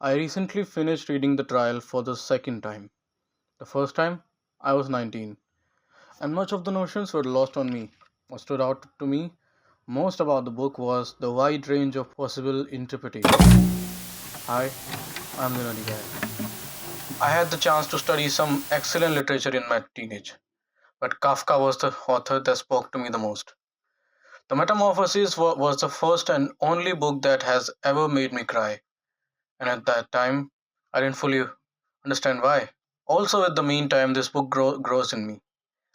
I recently finished reading The Trial for the second time. The first time, I was 19, and much of the notions were lost on me. What stood out to me most about the book was the wide range of possible interpretations. Hi, I'm the Nutty Guy. I had the chance to study some excellent literature in my teenage, but Kafka was the author that spoke to me the most. The Metamorphosis was the first and only book that has ever made me cry, and at that time, I didn't fully understand why. Also, with the meantime, this book grows in me.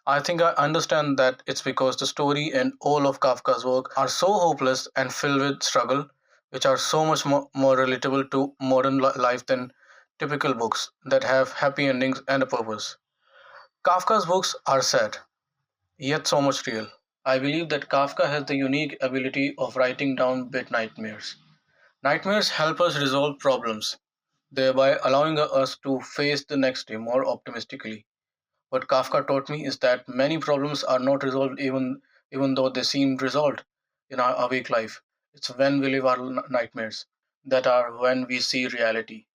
I think I understand that it's because the story and all of Kafka's work are so hopeless and filled with struggle, which are so much more relatable to modern life than typical books that have happy endings and a purpose. Kafka's books are sad, yet so much real. I believe that Kafka has the unique ability of writing down big nightmares. Nightmares help us resolve problems, thereby allowing us to face the next day more optimistically. What Kafka taught me is that many problems are not resolved even though they seem resolved in our awake life. It's when we live our nightmares that are when we see reality.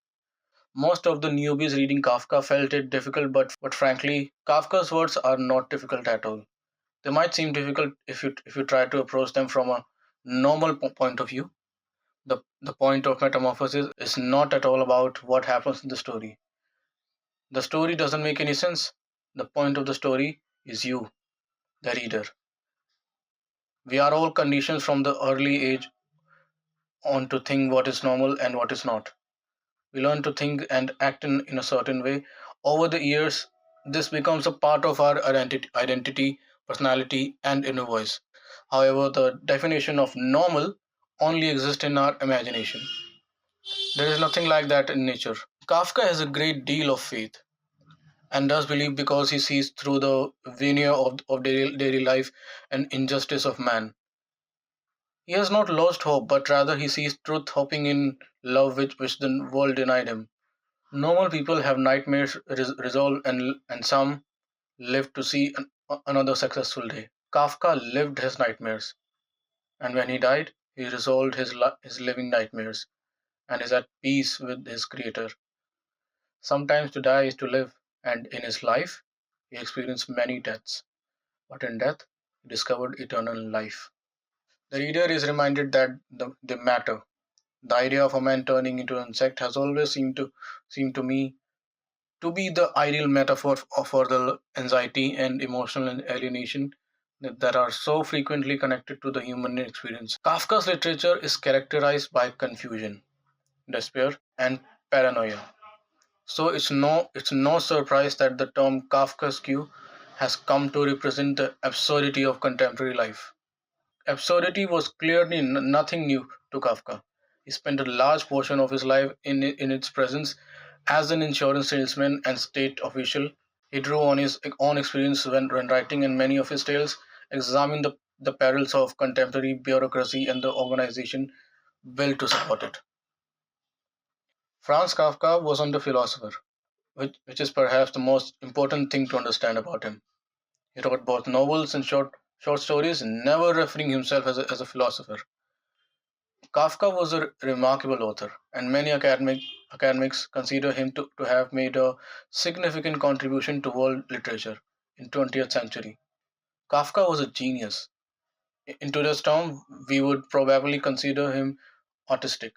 Most of the newbies reading Kafka felt it difficult, but frankly, Kafka's words are not difficult at all. They might seem difficult if you try to approach them from a normal point of view. The point of Metamorphosis is not at all about what happens in the story. The story doesn't make any sense. The point of the story is you, the reader. We are all conditioned from the early age on to think what is normal and what is not. We learn to think and act in a certain way. Over the years, this becomes a part of our identity, personality, and inner voice. However, the definition of normal only exists in our imagination. There is nothing like that in nature. Kafka has a great deal of faith and does believe because he sees through the veneer of daily life and injustice of man. He has not lost hope, but rather he sees truth hoping in love which the world denied him. Normal people have nightmares resolved, and some live to see another successful day. Kafka lived his nightmares, and when he died, he resolved his living nightmares and is at peace with his creator. Sometimes to die is to live, and in his life, he experienced many deaths, but in death, he discovered eternal life. The reader is reminded that they matter. The idea of a man turning into an insect has always seemed to me to be the ideal metaphor for the anxiety and emotional alienation that are so frequently connected to the human experience. Kafka's literature is characterized by confusion, despair, and paranoia. So it's no surprise that the term Kafkaesque has come to represent the absurdity of contemporary life. Absurdity was clearly nothing new to Kafka. He spent a large portion of his life in its presence as an insurance salesman and state official. He drew on his own experience when writing, and many of his tales examine the perils of contemporary bureaucracy and the organization built to support it. Franz Kafka wasn't a philosopher, which is perhaps the most important thing to understand about him. He wrote both novels and short stories, never referring himself as a philosopher. Kafka was a remarkable author, and many academics consider him to have made a significant contribution to world literature in 20th century. Kafka was a genius. In today's term, we would probably consider him autistic.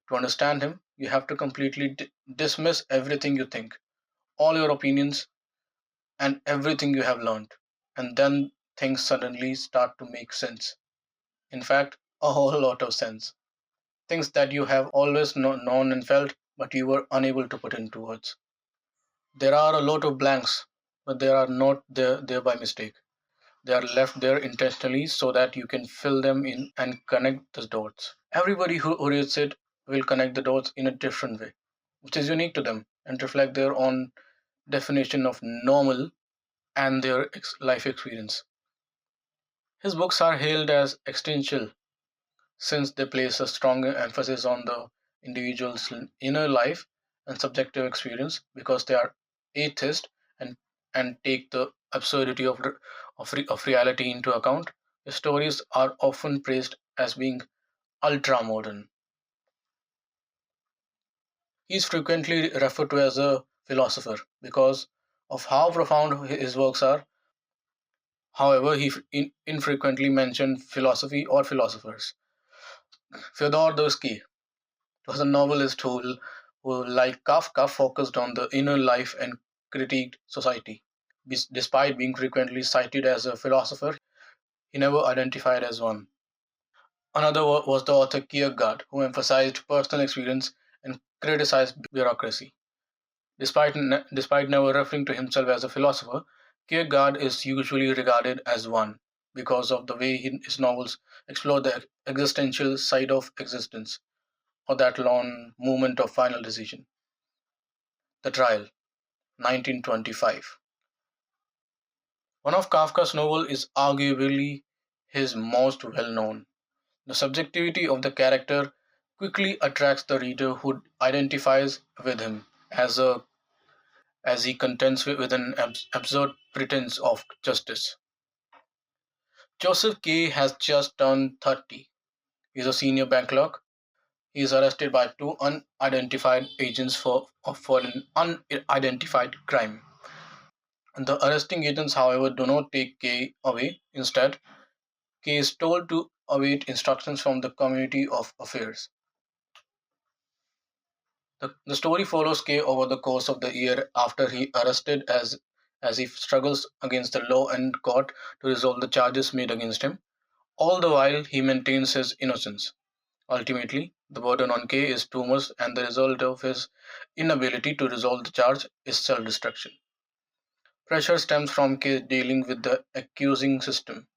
To understand him, you have to completely dismiss everything you think, all your opinions, and everything you have learned, and then things suddenly start to make sense. In fact, a whole lot of sense. Things that you have always known and felt, but you were unable to put into words. There are a lot of blanks, but they are not there by mistake. They are left there intentionally so that you can fill them in and connect the dots. Everybody who reads it will connect the dots in a different way, which is unique to them and reflect their own definition of normal and their life experience. His books are hailed as existential since they place a strong emphasis on the individual's inner life and subjective experience because they are atheist and, and take the absurdity of reality into account. The stories are often praised as being ultra modern. He is frequently referred to as a philosopher because of how profound his works are. However, he infrequently mentioned philosophy or philosophers. Fyodor Dostoevsky was a novelist who, like Kafka, focused on the inner life and critiqued society. Despite being frequently cited as a philosopher, he never identified as one. Another was the author Kierkegaard, who emphasized personal experience and criticized bureaucracy. Despite never referring to himself as a philosopher, Kierkegaard is usually regarded as one because of the way his novels explore the existential side of existence, or that long moment of final decision. The Trial, 1925. One of Kafka's novels is arguably his most well known. The subjectivity of the character quickly attracts the reader who identifies with him as he contends with an absurd pretense of justice. Joseph K. has just turned 30. He is a senior bank clerk. He is arrested by two unidentified agents for an unidentified crime. The arresting agents, however, do not take K away. Instead, K is told to await instructions from the Community of Affairs. The story follows K over the course of the year after he arrested as he struggles against the law and court to resolve the charges made against him. All the while, he maintains his innocence. Ultimately, the burden on K is too much, and the result of his inability to resolve the charge is self destruction. Pressure stems from K dealing with the accusing system,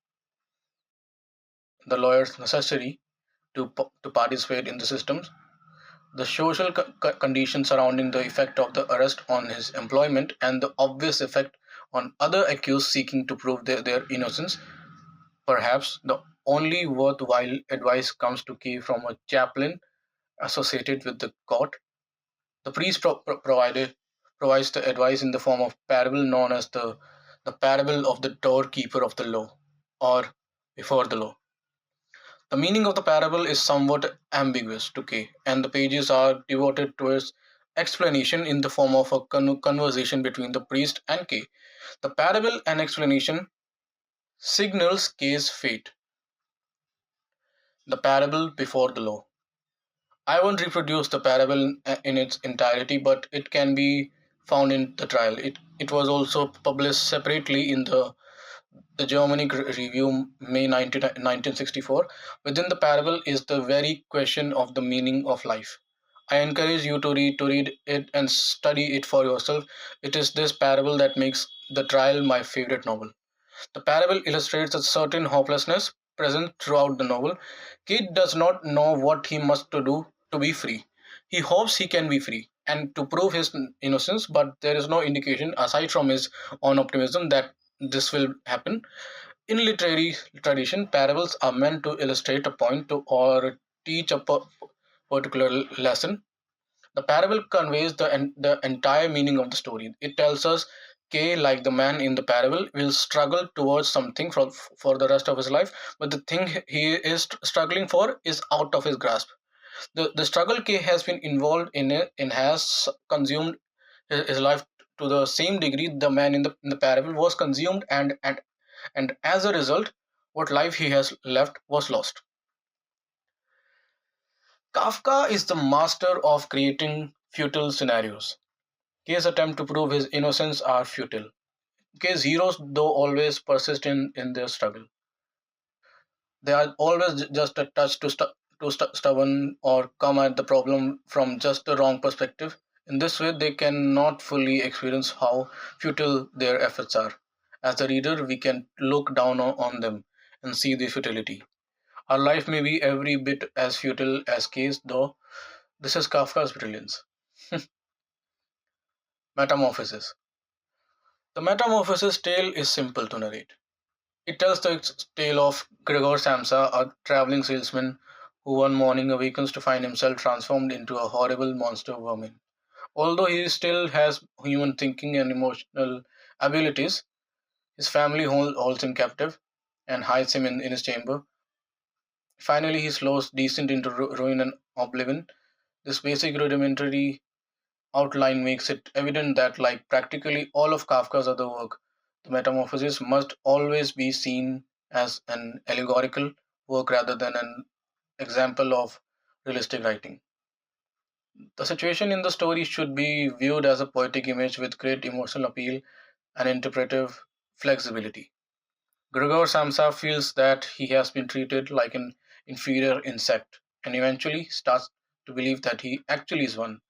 the lawyers necessary to participate in the systems, the social conditions surrounding the effect of the arrest on his employment, and the obvious effect on other accused seeking to prove their innocence. Perhaps the only worthwhile advice comes to K from a chaplain associated with the court. The priest provides the advice in the form of parable known as the parable of the doorkeeper of the law, or before the law. The meaning of the parable is somewhat ambiguous to K, and the pages are devoted to its explanation in the form of a conversation between the priest and K. The parable and explanation signals K's fate. The parable before the law. I won't reproduce the parable in its entirety, but it can be found in the trial. It was also published separately in the Germanic Review, May 1964. Within the parable is the very question of the meaning of life. I encourage you to read it and study it for yourself. It is this parable that makes the trial my favorite novel. The parable illustrates a certain hopelessness present throughout the novel. Kid does not know what he must to do to be free. He hopes he can be free and to prove his innocence, but there is no indication aside from his own optimism that this will happen. In literary tradition, parables are meant to illustrate a point to or teach a particular lesson. The parable conveys the entire meaning of the story. It tells us K, like the man in the parable, will struggle towards something for the rest of his life, but the thing he is struggling for is out of his grasp. The struggle K has been involved in it and has consumed his life to the same degree the man in the parable was consumed, and as a result, what life he has left was lost. Kafka is the master of creating futile scenarios. K's attempt to prove his innocence are futile. K's heroes, though, always persist in their struggle. They are always just a touch too stubborn or come at the problem from just the wrong perspective. In this way, they cannot fully experience how futile their efforts are. As a reader, we can look down on them and see the futility. Our life may be every bit as futile as K's, though. This is Kafka's brilliance. Metamorphosis. The Metamorphosis tale is simple to narrate. It tells the tale of Gregor Samsa, a traveling salesman who one morning awakens to find himself transformed into a horrible monster vermin. Although he still has human thinking and emotional abilities, his family holds him captive and hides him in his chamber. Finally, he slows descent into ruin and oblivion. This basic rudimentary outline makes it evident that, like practically all of Kafka's other work, the Metamorphosis must always be seen as an allegorical work rather than an example of realistic writing. The situation in the story should be viewed as a poetic image with great emotional appeal and interpretive flexibility. Gregor Samsa feels that he has been treated like an inferior insect and eventually starts to believe that he actually is one.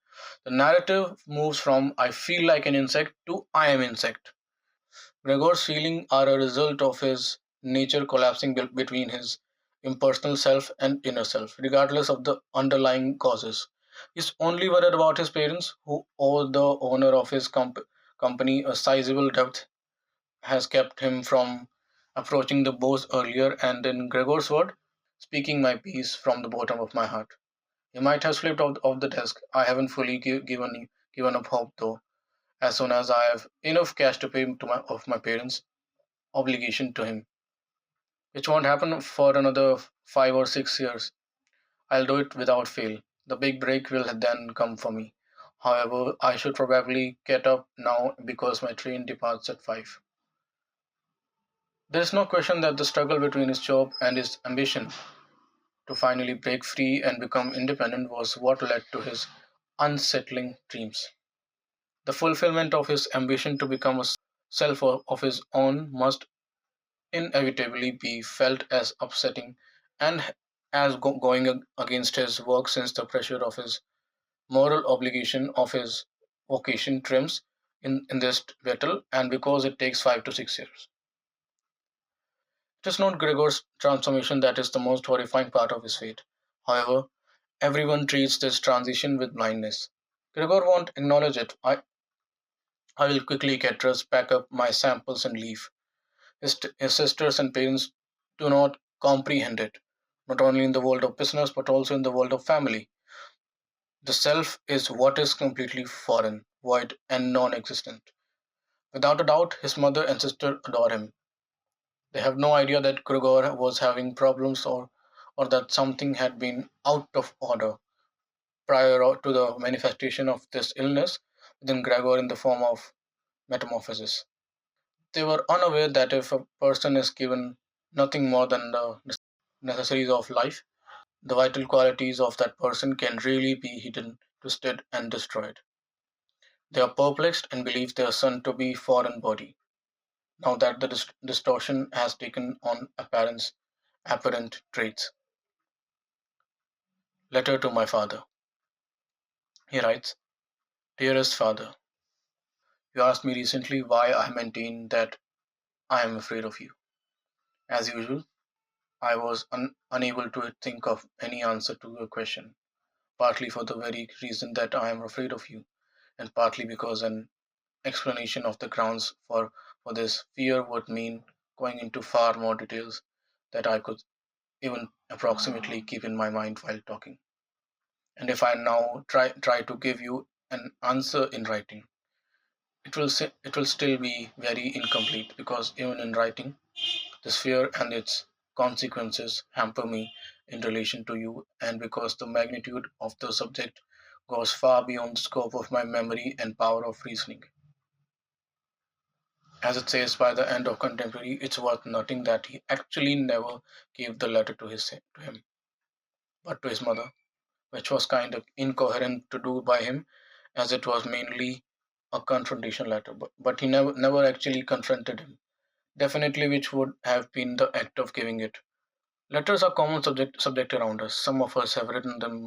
The narrative moves from I feel like an insect to I am insect. Gregor's feelings are a result of his nature collapsing between his impersonal self and inner self, regardless of the underlying causes. He's only worried about his parents, who owe the owner of his company a sizable debt, has kept him from approaching the boss earlier, and in Gregor's word, speaking my piece from the bottom of my heart. He might have slipped off the desk. I haven't fully given up hope though. As soon as I have enough cash to pay to my parents' obligation to him, which won't happen for another 5 or 6 years, I'll do it without fail. The big break will then come for me. However, I should probably get up now because my train departs at 5. There is no question that the struggle between his job and his ambition to finally break free and become independent was what led to his unsettling dreams. The fulfillment of his ambition to become a self of his own must inevitably be felt as upsetting and as going against his work, since the pressure of his moral obligation of his vocation trims in this battle, and because it takes 5 to 6 years. It is not Gregor's transformation that is the most horrifying part of his fate. However, everyone treats this transition with blindness. Gregor won't acknowledge it. I will quickly get dressed, pack up my samples, and leave. His sisters and parents do not comprehend it, not only in the world of business but also in the world of family. The self is what is completely foreign, void, and non existent. Without a doubt, his mother and sister adore him. They have no idea that Gregor was having problems, or that something had been out of order prior to the manifestation of this illness within Gregor in the form of metamorphosis. They were unaware that if a person is given nothing more than the necessities of life, the vital qualities of that person can really be hidden, twisted, and destroyed. They are perplexed and believe their son to be foreign body, now that the distortion has taken on apparent traits. Letter to my father. He writes, Dearest father, you asked me recently why I maintain that I am afraid of you. As usual, I was unable to think of any answer to your question, partly for the very reason that I am afraid of you, and partly because an explanation of the grounds for this fear would mean going into far more details that I could even approximately keep in my mind while talking. And if I now try to give you an answer in writing, it will still be very incomplete, because even in writing, this fear and its consequences hamper me in relation to you, and because the magnitude of the subject goes far beyond the scope of my memory and power of reasoning. As it says by the end of Contemporary, it's worth noting that he actually never gave the letter to him, but to his mother, which was kind of incoherent to do by him, as it was mainly a confrontation letter. But he never actually confronted him, definitely, which would have been the act of giving it. Letters are common subject around us. Some of us have written them,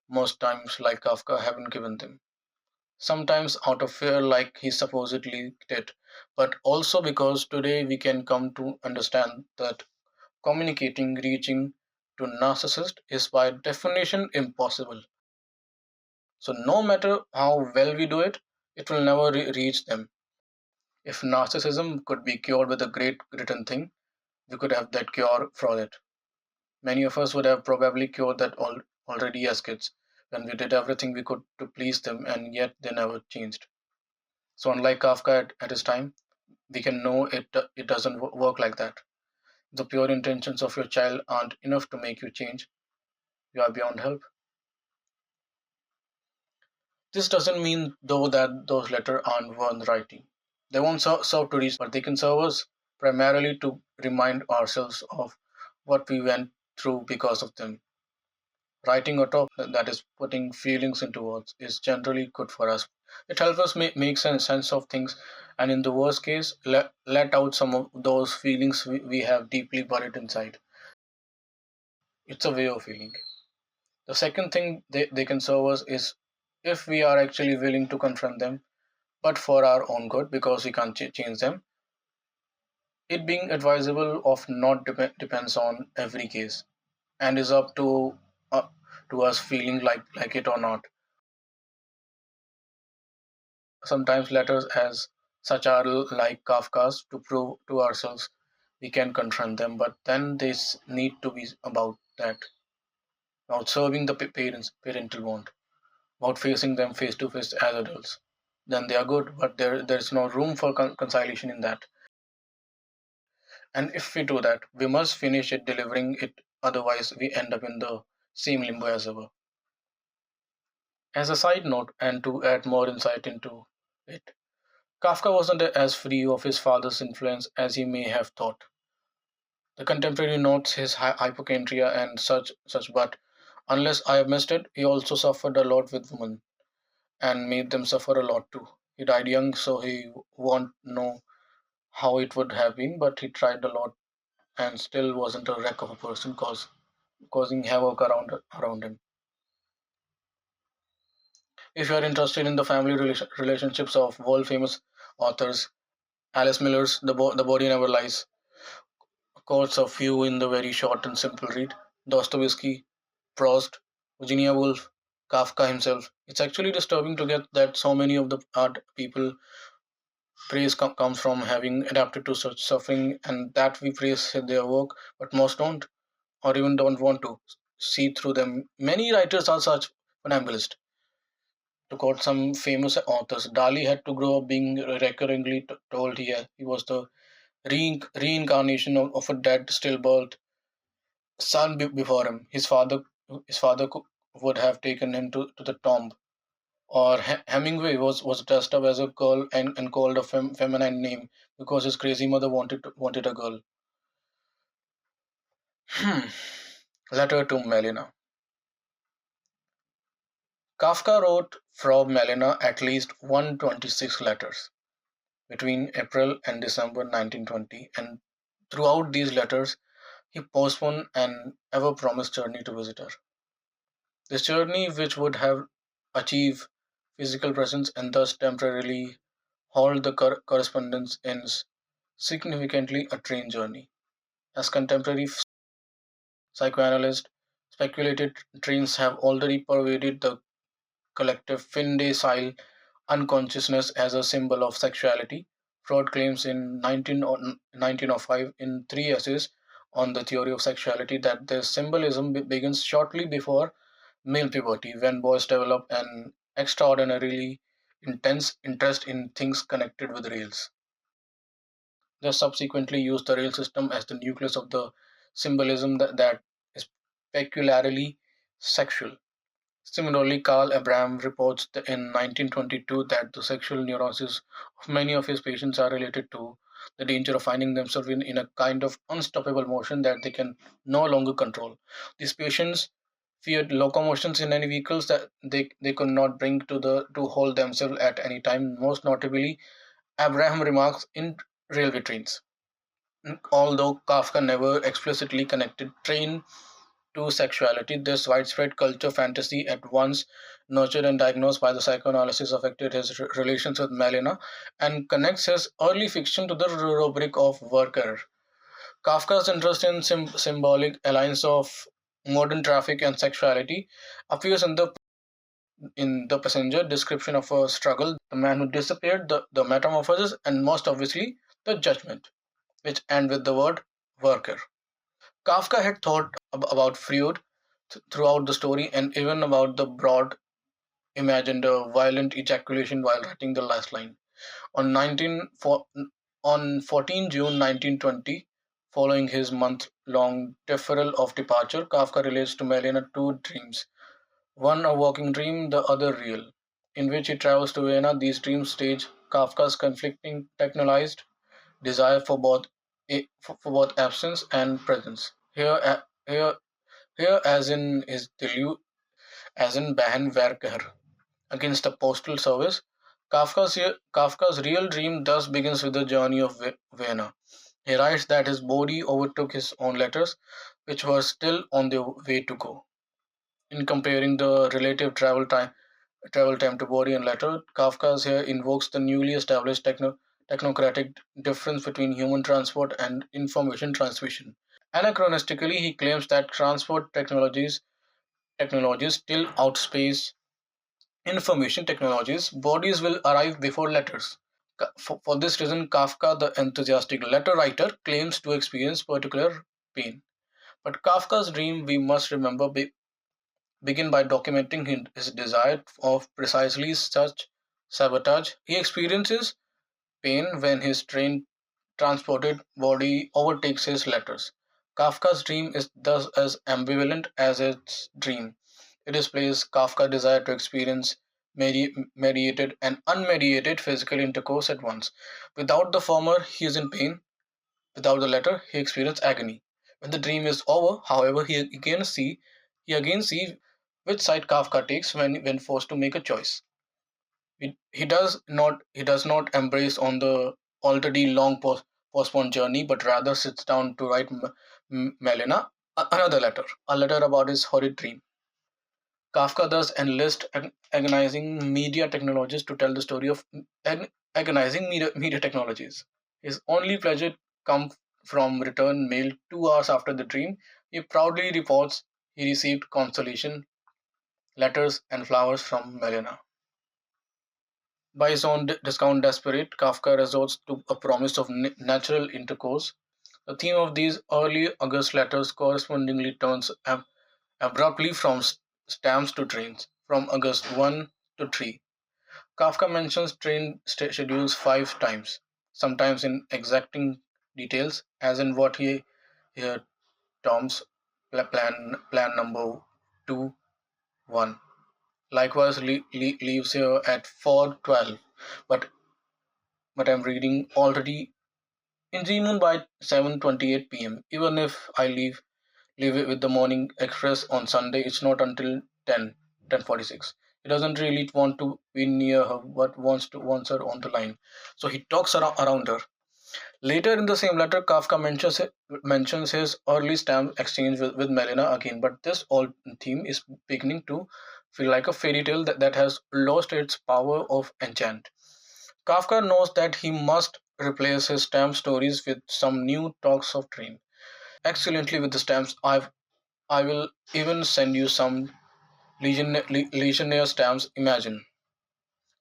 most times, like Kafka, haven't given them. Sometimes out of fear, like he supposedly did, but also because today we can come to understand that communicating, reaching to narcissist is by definition impossible. So no matter how well we do it, it will never reach them. If narcissism could be cured with a great written thing, we could have that cure for it. Many of us would have probably cured that already as kids, when we did everything we could to please them, and yet they never changed. So unlike Kafka at his time, we can know it doesn't work like that. The pure intentions of your child aren't enough to make you change. You are beyond help. This doesn't mean, though, that those letters aren't worth writing. They won't serve to reach, but they can serve us primarily to remind ourselves of what we went through because of them. Writing or talk, that is, putting feelings into words, is generally good for us. It helps us make sense of things, and in the worst case, let out some of those feelings we have deeply buried inside. It's a way of feeling. The second thing they can serve us is if we are actually willing to confront them, but for our own good, because we can't change them. It being advisable of not depends on every case, and is up uh, to us feeling like it or not. Sometimes letters as such are like Kafka's to prove to ourselves we can confront them, but then this need to be about serving the parental bond, about facing them face to face as adults. Then they are good, but there's no room for conciliation in that. And if we do that, we must finish it delivering it, otherwise, we end up in the same limbo as ever. As a side note, and to add more insight into it, Kafka wasn't as free of his father's influence as he may have thought. The contemporary notes his hypochondria and such, but unless I have missed it, he also suffered a lot with women and made them suffer a lot too. He died young, so he won't know how it would have been, but he tried a lot and still wasn't a wreck of a person, causing havoc around him. If you are interested in the family relationships of world famous authors, Alice Miller's The Body Never Lies, quotes a few in the very short and simple read, Dostoevsky, Proust, Virginia Woolf, Kafka himself. It's actually disturbing to get that so many of the art people praise comes from having adapted to such suffering, and that we praise their work, but most don't, or even don't want to see through them. Many writers are such funambulist. To quote some famous authors, Dali had to grow up being recurringly told he was the reincarnation of a dead, stillbirth son before him. His father would have taken him to the tomb. Or Hemingway was dressed up as a girl and called a feminine name because his crazy mother wanted a girl. Hmm. Letter to Melina. Kafka wrote from Melina at least 126 letters between April and December 1920, and throughout these letters he postponed an ever promised journey to visit her. This journey, which would have achieved physical presence and thus temporarily halt the correspondence, ends significantly a train journey. As contemporary psychoanalysts speculated, trains have already pervaded the collective fin de sile unconsciousness as a symbol of sexuality. Freud claims in 1905 in three essays on the theory of sexuality that this symbolism begins shortly before male puberty, when boys develop an extraordinarily intense interest in things connected with rails. They subsequently used the rail system as the nucleus of the symbolism that is peculiarly sexual. Similarly, Carl Abraham reports in 1922 that the sexual neuroses of many of his patients are related to the danger of finding themselves in a kind of unstoppable motion that they can no longer control. These patients feared locomotions in any vehicles that they could not bring to hold themselves at any time. Most notably, Abraham remarks in railway trains. Although Kafka never explicitly connected train to sexuality, this widespread culture fantasy, at once nurtured and diagnosed by the psychoanalysis, affected his relations with Melina and connects his early fiction to the rubric of worker. Kafka's interest in symbolic alliance of modern traffic and sexuality appears in the passenger description of a struggle, the man who disappeared, the metamorphosis, and most obviously the judgment, which end with the word worker. Kafka had thought about Freud throughout the story, and even about the broad imagined violent ejaculation while writing the last line. On 14 June 1920, following his month-long deferral of departure, Kafka relates to Melina two dreams, one a waking dream, the other real. in which he travels to Vienna. These dreams stage Kafka's conflicting technologized desire for both absence and presence. Here, as in his as in Bahnwerker against the postal service, Kafka's real dream thus begins with the journey of Vienna. He writes that his body overtook his own letters, which were still on their way to go. In comparing the relative travel time to body and letter, Kafka here invokes the newly established technocratic difference between human transport and information transmission. Anachronistically, he claims that transport technologies still outspace information technologies. Bodies will arrive before letters. For this reason, Kafka, the enthusiastic letter writer, claims to experience particular pain. But Kafka's dream, we must remember, begin by documenting his desire of precisely such sabotage. He experiences pain when his train transported body overtakes his letters. Kafka's dream is thus as ambivalent as its dream. It displays Kafka's desire to experience mediated and unmediated physical intercourse at once. Without the former, he is in pain. Without the latter, he experiences agony. When the dream is over, however, he again see which side Kafka takes when forced to make a choice. He does not embrace on the already long postponed journey, but rather sits down to write Melina another letter, a letter about his horrid dream. Kafka thus enlists agonizing media technologies to tell the story of agonizing media technologies. His only pleasure comes from return mail 2 hours after the dream. He proudly reports he received consolation letters and flowers from Melina. By his own discount desperate, Kafka resorts to a promise of natural intercourse. The theme of these early August letters correspondingly turns abruptly from stamps to trains, from August 1 to 3. Kafka mentions train schedules 5 times, sometimes in exacting details, as in what he here terms plan number 2 1. Likewise, leaves here at 4:12, but I'm reading already in Moon by 7:28 p.m. Even if I leave it with the morning express on Sunday, it's not until 10:46. He doesn't really want to be near her, but wants her on the line. So he talks around her. Later in the same letter, Kafka mentions his early stamp exchange with Melina again, but this old theme is beginning to feel like a fairy tale that has lost its power of enchant. Kafka knows that he must replace his stamp stories with some new talks of train. Excellently with the stamps, I will even send you some Legionnaire stamps. Imagine.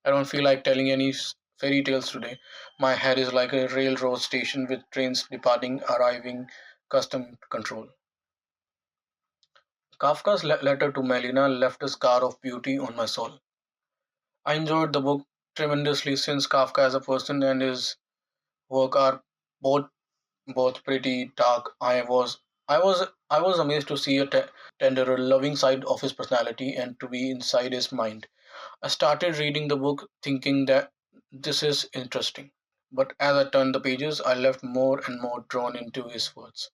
I don't feel like telling any fairy tales today. My head is like a railroad station with trains departing, arriving, custom control. Kafka's letter to Melina left a scar of beauty on my soul. I enjoyed the book tremendously since Kafka as a person and his work are both pretty dark. I was amazed to see a tenderer, loving side of his personality and to be inside his mind. I started reading the book thinking that this is interesting, but as I turned the pages, I left more and more drawn into his words.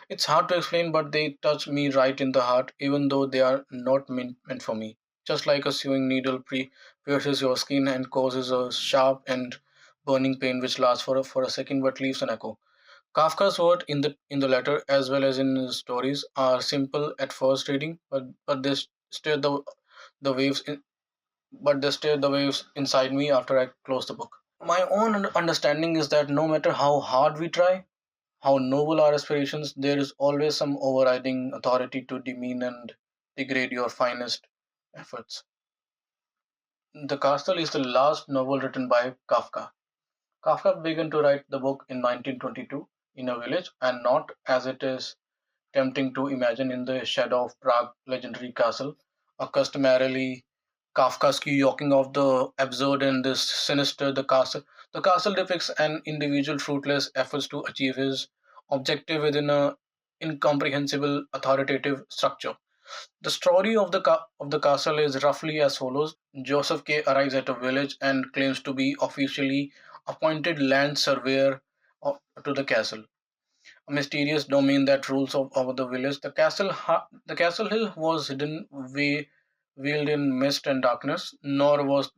It's hard to explain, but they touch me right in the heart, even though they are not meant for me. Just like a sewing needle pierces your skin and causes a sharp and burning pain which lasts for a second but leaves an echo. Kafka's words in the letter as well as in his stories are simple at first reading, but they stir the waves but they stir the waves inside me after I close the book. My own understanding is that no matter how hard we try, how noble our aspirations, there is always some overriding authority to demean and degrade your finest efforts. The Castle is the last novel written by Kafka. Kafka began to write the book in 1922 in a village, and not as it is tempting to imagine in the shadow of Prague's legendary castle, a customarily Kafkaesque yoking of the absurd and the sinister. The castle depicts an individual fruitless efforts to achieve his objective within a incomprehensible authoritative structure. The story of the castle is roughly as follows. Joseph K arrives at a village and claims to be officially appointed land surveyor to the castle, a mysterious domain that rules over the village. The castle hill was hidden, veiled in mist and darkness, nor was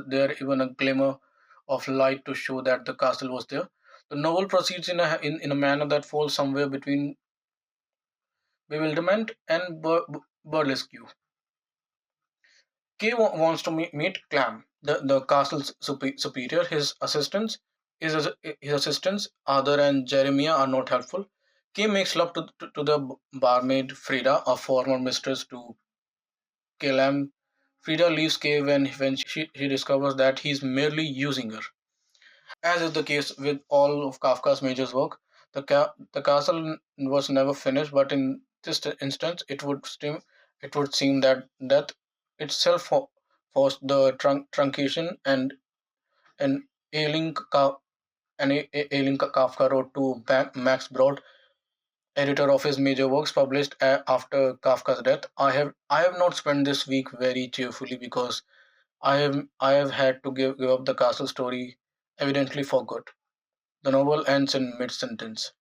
there even a glimmer of light to show that the castle was there. The novel proceeds in a manner that falls somewhere between bewilderment and burlesque. Kay wants to meet Clam, the castle's superior. His assistants, Arthur and Jeremiah, are not helpful. Kay makes love to the barmaid Frida, a former mistress to Clam. Frida leaves Kay when she discovers that he's merely using her. As is the case with all of Kafka's major work, the castle was never finished, but in this instance, it would seem that death itself forced the truncation and ailing, Ka- ailing Kafka wrote to Max Brod, editor of his major works published after Kafka's death. I have not spent this week very cheerfully because I have had to give up the castle story, evidently for good. The novel ends in mid sentence.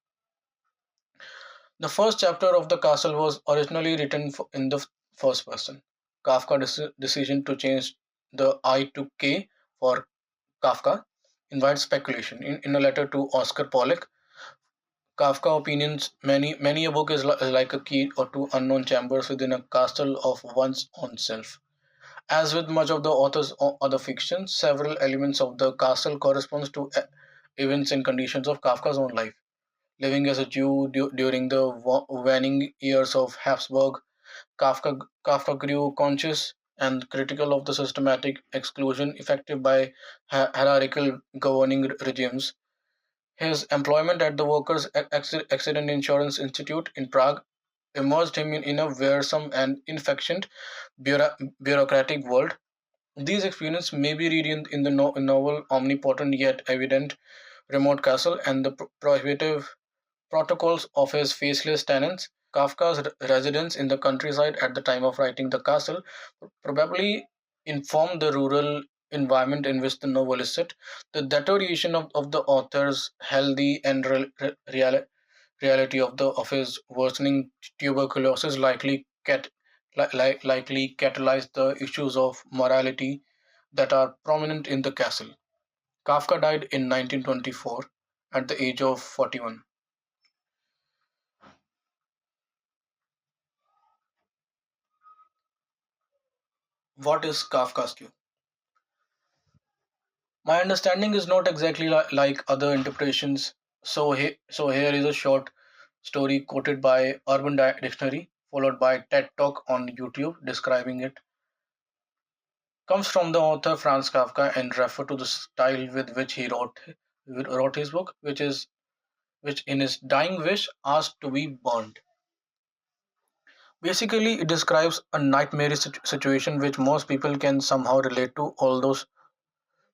The first chapter of The Castle was originally written in the first person. Kafka's decision to change the I to K for Kafka invites speculation. In a letter to Oscar Pollock, Kafka opinions many a book is like a key or to unknown chambers within a castle of one's own self. As with much of the author's other fiction, several elements of the castle corresponds to events and conditions of Kafka's own life. Living as a Jew during the waning years of Habsburg, Kafka grew conscious and critical of the systematic exclusion effected by hierarchical governing regimes. His employment at the Workers' Accident Insurance Institute in Prague immersed him in a wearisome and inefficient bureaucratic world. These experiences may be read in the novel Omnipotent Yet Evident Remote Castle and the prohibitive protocols of his faceless tenants. Kafka's residence in the countryside at the time of writing The Castle probably informed the rural environment in which the novel is set. The deterioration of the author's healthy and reality of his worsening tuberculosis likely catalyzed the issues of morality that are prominent in The Castle. Kafka died in 1924 at the age of 41. What is Kafkaesque? My understanding is not exactly like other interpretations, so here is a short story quoted by Urban Dictionary, followed by TED Talk on YouTube describing it. Comes from the author Franz Kafka and refer to the style with which he wrote his book, which in his dying wish asked to be burned. Basically, it describes a nightmarish situation which most people can somehow relate to, although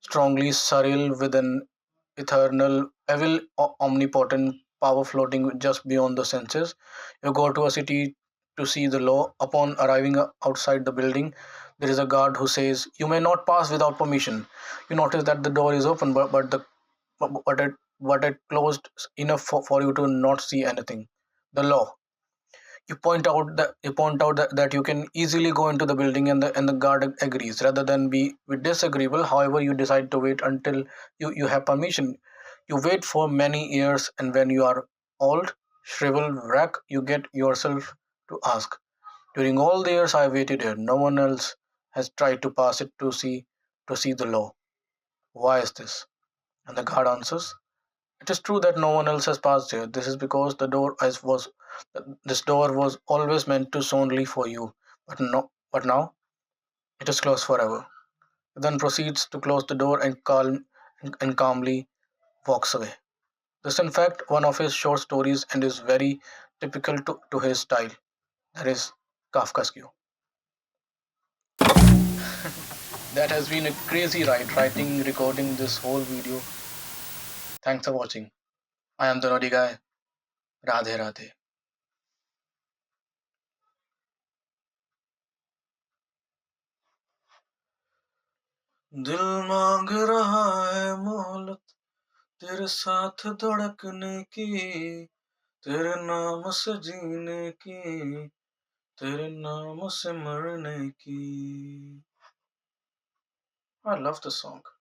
strongly surreal with an eternal, evil, omnipotent power floating just beyond the senses. You go to a city to see the law. Upon arriving outside the building, there is a guard who says, "You may not pass without permission." You notice that the door is open, but it closed enough for you to not see anything. The law. You point out that you can easily go into the building and the guard agrees rather than be disagreeable. However, you decide to wait until you have permission. You wait for many years, and when you are old, shriveled wreck, you get yourself to ask, during all the years I waited here, no one else has tried to pass it to see the law. Why is this? And the guard answers, it is true that no one else has passed here. This is because this door was always meant to only for you. But now it is closed forever. He then proceeds to close the door and calmly walks away. This in fact one of his short stories and is very typical to his style. That is Kafkaesque. That has been a crazy ride writing, recording this whole video. Thanks for watching. I am the Naughty Guy. Radhe Radhe. दिल मांग रहा है मोहलत तेरे साथ धड़कने की, तेरे नाम से जीने की, तेरे नाम से मरने की. I love the song.